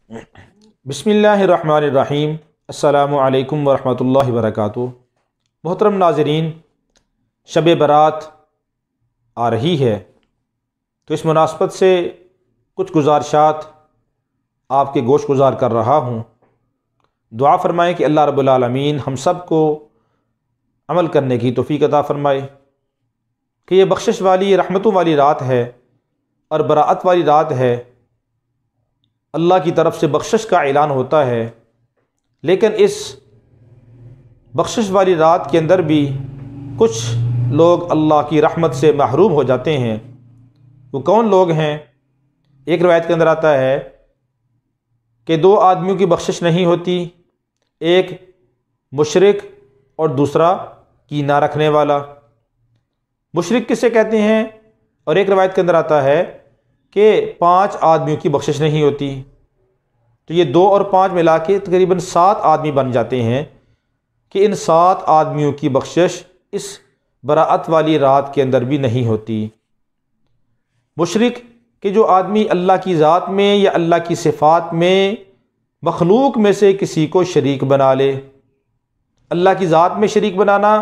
बिस्मिल्लाहिर्रहमानिर्रहीम। अस्सलामु अलैकुम वरहमतुल्लाहि वबरकातुहू। मोहतरम नाज़रीन, शब बरात आ रही है, तो इस मुनासबत से कुछ गुज़ारिशात आपके गोश गुज़ार कर रहा हूँ। दुआ फ़रमाएँ कि अल्लाह रब्बुल आलमीन हम सब को अमल करने की तौफ़ीक़ अता फ़रमाए कि ये बख्शिश वाली, रहमतों वाली रात है और बराअत वाली रात है। अल्लाह की तरफ से बख्शिश का ऐलान होता है, लेकिन इस बख्शिश वाली रात के अंदर भी कुछ लोग अल्लाह की रहमत से महरूम हो जाते हैं। वो कौन लोग हैं? एक रवायत के अंदर आता है कि दो आदमियों की बख्शिश नहीं होती, एक मुशरिक और दूसरा कीना रखने वाला। मुशरिक किसे कहते हैं? और एक रवायत के अंदर आता है कि 5 आदमियों की बख्शिश नहीं होती। तो ये 2 और 5 मिला के तकरीबन 7 आदमी बन जाते हैं कि इन 7 आदमियों की बख्शिश इस बराअत वाली रात के अंदर भी नहीं होती। मुशरिक कि जो आदमी अल्लाह की ज़ात में या अल्लाह की सिफ़ात में मखलूक में से किसी को शरीक बना ले। अल्लाह की ज़ात में शरीक बनाना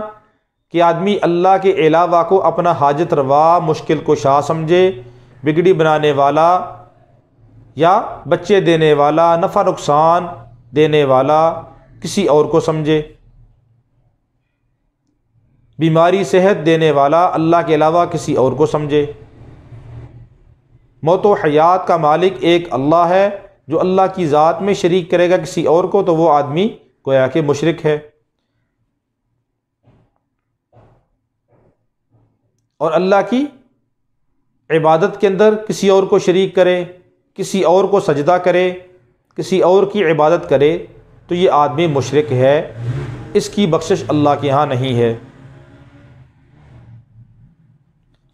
कि आदमी अल्लाह के अलावा को अपना हाजत रवा, मुश्किल कुशा समझे, बिगड़ी बनाने वाला या बच्चे देने वाला, नफ़ा नुकसान देने वाला किसी और को समझे, बीमारी सेहत देने वाला अल्लाह के अलावा किसी और को समझे। मौत व हयात का मालिक एक अल्लाह है। जो अल्लाह की ज़ात में शरीक करेगा किसी और को, तो वो आदमी गोया कि मुशरिक है। और अल्लाह की इबादत के अंदर किसी और को शरीक करे, किसी और को सजदा करे, किसी और की इबादत करे, तो ये आदमी मुशरिक है। इसकी बख्शिश अल्लाह के यहाँ नहीं है।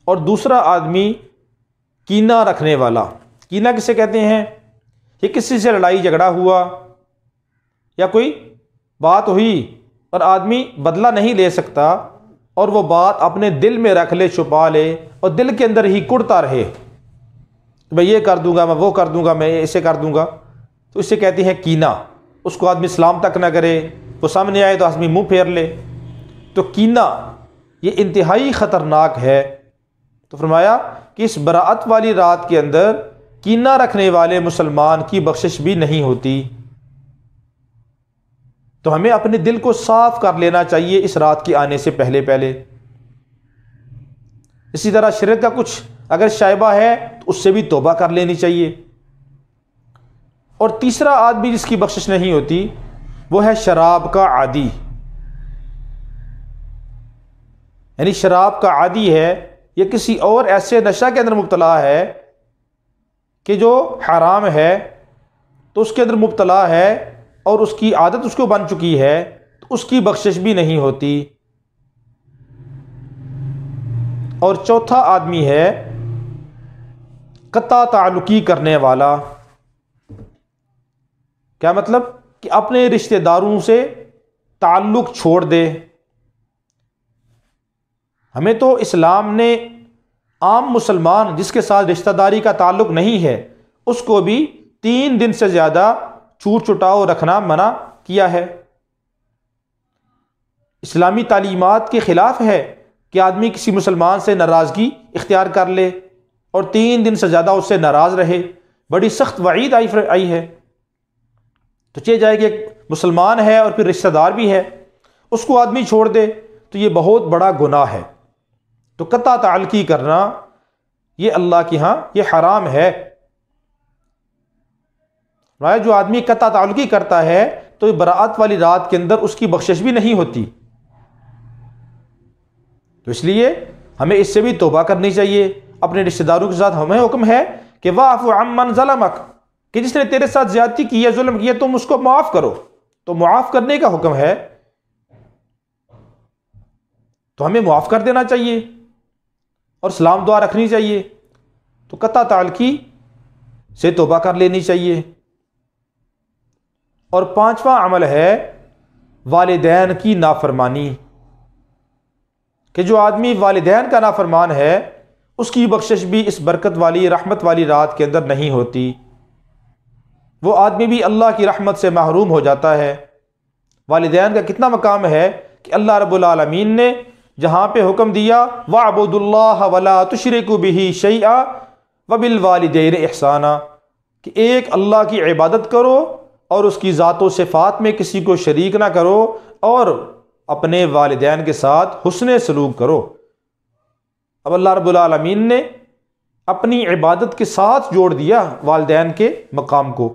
और दूसरा आदमी कीना रखने वाला। कीना किसे कहते हैं? ये किसी से लड़ाई झगड़ा हुआ या कोई बात हुई और आदमी बदला नहीं ले सकता और वो बात अपने दिल में रख ले, छुपा ले और दिल के अंदर ही कुढ़ता रहे, मैं ये कर दूंगा, मैं वो कर दूंगा, मैं ऐसे कर दूंगा, तो इसे कहते हैं कीना। उसको आदमी सलाम तक ना करे, वो सामने आए तो आदमी मुंह फेर ले। तो कीना ये इंतहाई ख़तरनाक है। तो फरमाया कि इस बराअत वाली रात के अंदर कीना रखने वाले मुसलमान की बख्शिश भी नहीं होती। तो हमें अपने दिल को साफ कर लेना चाहिए इस रात के आने से पहले पहले। इसी तरह शिरक का कुछ अगर शायबा है तो उससे भी तौबा कर लेनी चाहिए। और तीसरा आदमी जिसकी बख्शिश नहीं होती वो है शराब का आदी। यानी शराब का आदी है या किसी और ऐसे नशा के अंदर मुब्तला है कि जो हराम है, तो उसके अंदर मुब्तला है और उसकी आदत उसको बन चुकी है, तो उसकी बख्शिश भी नहीं होती। और चौथा आदमी है कत्ता ताल्लुकी करने वाला। क्या मतलब? कि अपने रिश्तेदारों से ताल्लुक छोड़ दे। हमें तो इस्लाम ने आम मुसलमान जिसके साथ रिश्तेदारी का ताल्लुक नहीं है उसको भी 3 दिन से ज़्यादा छूट छुटाव रखना मना किया है। इस्लामी तालीमात के ख़िलाफ़ है कि आदमी किसी मुसलमान से नाराज़गी इख्तियार कर ले और 3 दिन से ज़्यादा उससे नाराज़ रहे। बड़ी सख्त वईद आई है। तो चले जाए कि एक मुसलमान है और फिर रिश्तेदार भी है, उसको आदमी छोड़ दे तो ये बहुत बड़ा गुनाह है। तो कत्ता ताल्लुकी करना ये अल्लाह के यहाँ ये हराम है। जो आदमी कत्ता ताल्लुकी करता है तो बराअत वाली रात के अंदर उसकी बख्शिश भी नहीं होती। तो इसलिए हमें इससे भी तौबा करनी चाहिए। अपने रिश्तेदारों के साथ हमें हुक्म है कि वाफ़ु अम्मन ज़लमक, कि जिसने तेरे साथ ज्यादती की है, जुल्म किया, तुम उसको माफ़ करो। तो माफ़ करने का हुक्म है, तो हमें माफ़ कर देना चाहिए और सलाम दुआ रखनी चाहिए। तो कत्ता ताल्लुकी से तौबा कर लेनी चाहिए। और 5वां अमल है वालिदैन की नाफरमानी, कि जो आदमी वालिदैन का नाफरमान है उसकी बख्शिश भी इस बरकत वाली रहमत वाली रात के अंदर नहीं होती। वो आदमी भी अल्लाह की रहमत से महरूम हो जाता है। वालिदैन का कितना मकाम है कि अल्लाह रब्बुल आलमीन ने जहाँ पे हुक्म दिया वअबुदुल्लाह वला तुशरिकु बिही शैआ वबिल वालिदैन इहसाना, कि एक अल्लाह की इबादत करो और उसकी ज़ात व सिफ़ात में किसी को शरीक ना करो और अपने वालिदैन के साथ हुस्ने सलूक करो। अब अल्लाह रब्बुल आलमीन ने अपनी इबादत के साथ जोड़ दिया वालिदैन के मकाम को,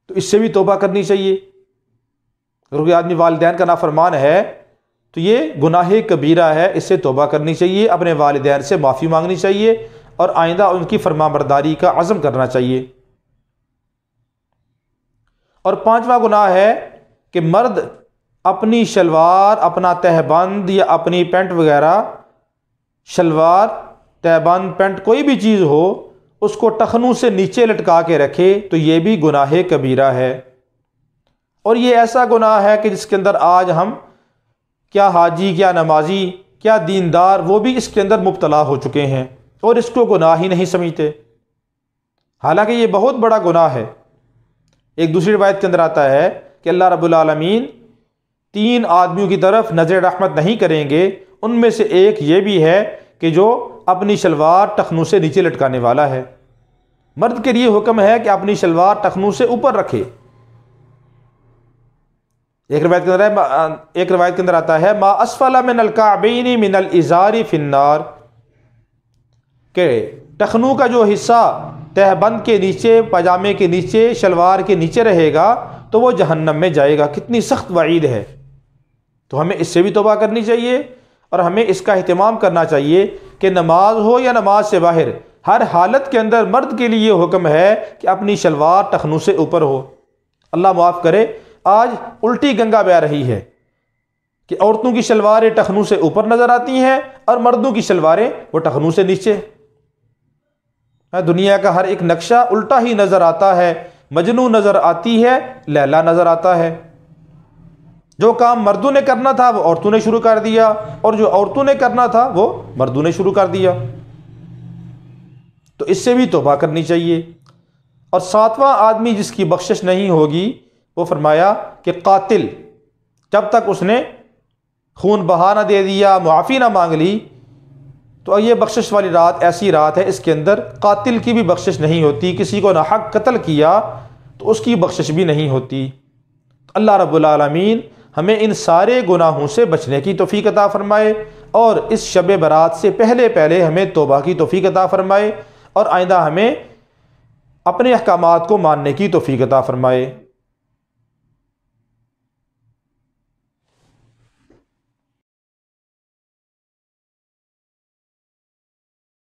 तो इससे भी तौबा करनी चाहिए। अगर कोई आदमी वालिदैन का नाफरमान है तो ये गुनाह कबीरा है, इससे तौबा करनी चाहिए, अपने वालिदैन से माफ़ी मांगनी चाहिए और आइंदा उनकी फरमाबरदारी का अज़म करना चाहिए। और पांचवा गुनाह है कि मर्द अपनी शलवार, अपना तहबंद या अपनी पेंट वगैरह, शलवार तहबंद पेंट कोई भी चीज़ हो, उसको टखनों से नीचे लटका के रखे, तो ये भी गुनाह कबीरा है। और ये ऐसा गुनाह है कि जिसके अंदर आज हम क्या हाजी, क्या नमाजी, क्या दीनदार, वो भी इसके अंदर मुब्तला हो चुके हैं और इसको गुनाह ही नहीं समझते, हालांकि ये बहुत बड़ा गुनाह है। एक दूसरी रिवायत के अंदर आता है कि अल्लाह रब्बुल आलमीन 3 आदमियों की तरफ नज़र रहमत नहीं करेंगे, उनमें से एक ये भी है कि जो अपनी शलवार टखनों से नीचे लटकाने वाला है। मर्द के लिए हुक्म है कि अपनी शलवार टखनों से ऊपर रखे। एक रिवायत के अंदर आता है मा अस्फला मिनल काबैनी मिनल इज़ारी फिन्नार, के टखनों का जो हिस्सा तहबंद के नीचे, पजामे के नीचे, शलवार के नीचे रहेगा तो वो जहन्नम में जाएगा। कितनी सख्त वईद है। तो हमें इससे भी तौबा करनी चाहिए और हमें इसका एहतमाम करना चाहिए कि नमाज हो या नमाज से बाहर, हर हालत के अंदर मर्द के लिए हुक्म है कि अपनी शलवार टखनों से ऊपर हो। अल्लाह माफ़ करे, आज उल्टी गंगा बह रही है कि औरतों की शलवारें टखनों से ऊपर नज़र आती हैं और मर्दों की शलवारें वो टखनों से नीचे। दुनिया का हर एक नक्शा उल्टा ही नज़र आता है। मजनू नज़र आती है, लैला नज़र आता है। जो काम मर्दों ने करना था वो औरतों ने शुरू कर दिया और जो औरतों ने करना था वो मर्दों ने शुरू कर दिया। तो इससे भी तौबा करनी चाहिए। और 7वां आदमी जिसकी बख्शिश नहीं होगी, वो फरमाया कि कातिल, जब तक उसने खून बहा ना दे दिया, मुआफ़ी ना मांग ली, तो ये बख्शिश वाली रात ऐसी रात है, इसके अंदर कातिल की भी बख्शिश नहीं होती। किसी को नाहक कत्ल किया तो उसकी बख्शिश भी नहीं होती। अल्लाह रब्बुल आलमीन हमें इन सारे गुनाहों से बचने की तौफीक अता फरमाए और इस शब बरात से पहले पहले हमें तौबा की तौफीक अता फरमाए और आइंदा हमें अपने अहकामात को मानने की तौफीक अता फरमाए।